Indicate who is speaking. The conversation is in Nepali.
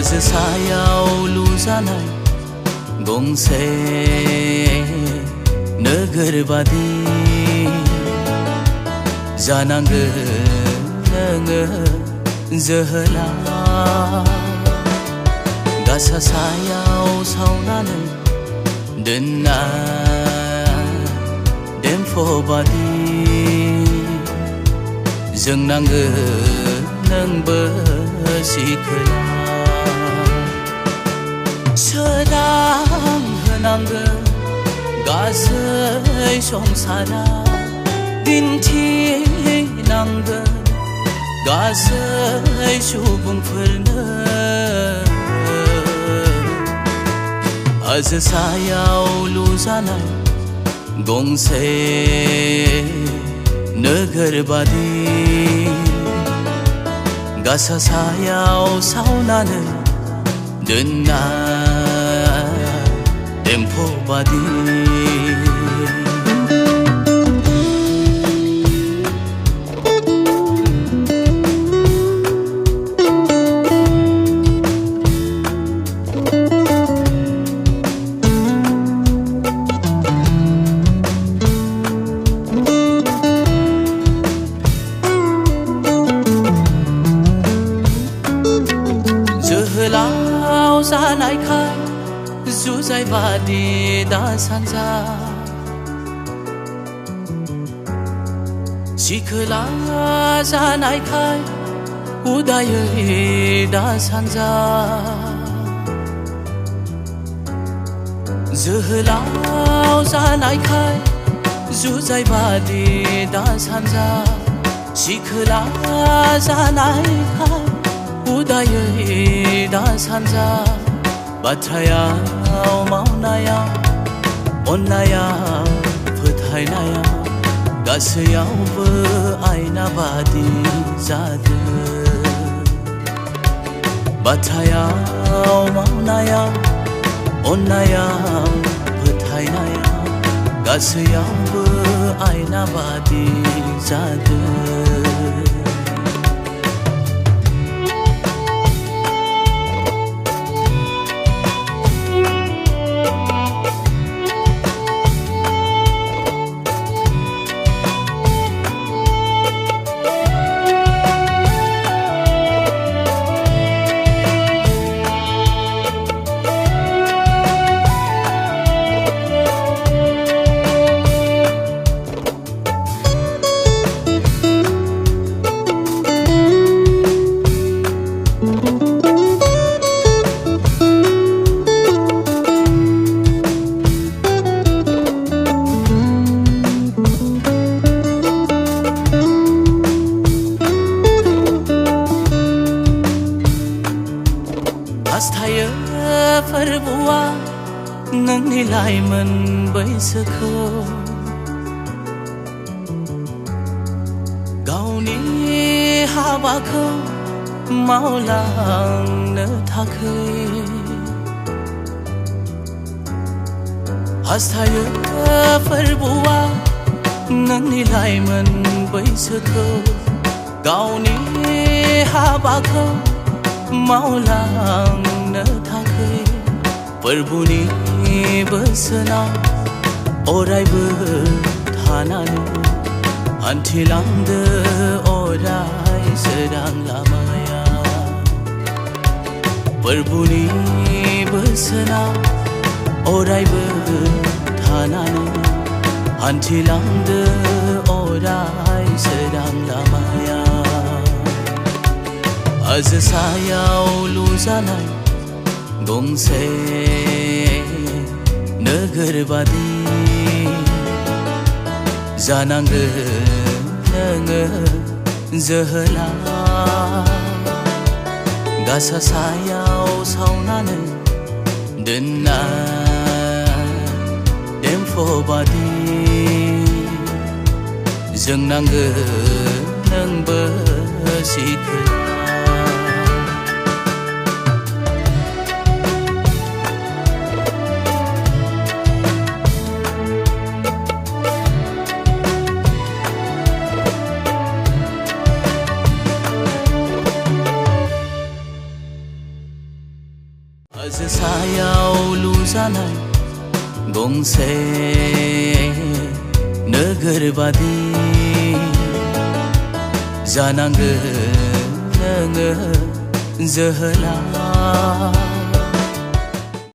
Speaker 1: हाजो सायाव लुजानाय गंसे नोगोर बादि जानांगोन नोङो जोहोलाव गासा सायाव सावनानै दोननाय देम्फौ बादि जोंनांगोन नोंबो सिखोला सोरां होनांगोन गासै संसारा दिन्थिनांगोन गासै सुबुंफोरनो हाजो सायाव लुजानाय गंसे नोगोर बादि गासा सायाव सावनानै दोननाय देम्फौ बादि जोहोलाव जानायखाय जुजाय बादि दा सानजा सिखोला जानायखाय उदायै दा सानजा जोहोलाव जानायखाय जुजाय बादि दा सानजा सिखोला जानायखाय उदायै दा सानजा बाथ्रायाव मावनायाव अननायाव फोथायनायाव गासैयावबो आयना बादि जादों बाथ्रायाव मावनायाव अननायाव फोथायनायाव गासैयावबो आयना बादि जादों हास्थायो फोरबुआ नोंनि लाइमोन बैसोखौ गावनि हाबाखौ मावलांनो थाखाय हास्थायो फोरबुआ नोंनि लाइमोन बैसोखौ गावनि हाबाखौ मावलांनो थाखाय फोरबुनि बोसोनाव अरायबो थानानै हान्थिलांदो अराय सोरां लामायाव फोरबुनि बोसोनाव अरायबो थानानै हान्थिलांदो अराय सोरां लामायाव हाजो सायाव लुजानाय गंसे नोगोर बादि जानांगोन नोङो जोहोलाव गासा सायाव सावनानै दोननाय देम्फौ बादि जोंनांगोन नोंबो सिखोला सायाव लुजानाय गंसे नोगोर बादि जानांगोन नोङो जोहोलाव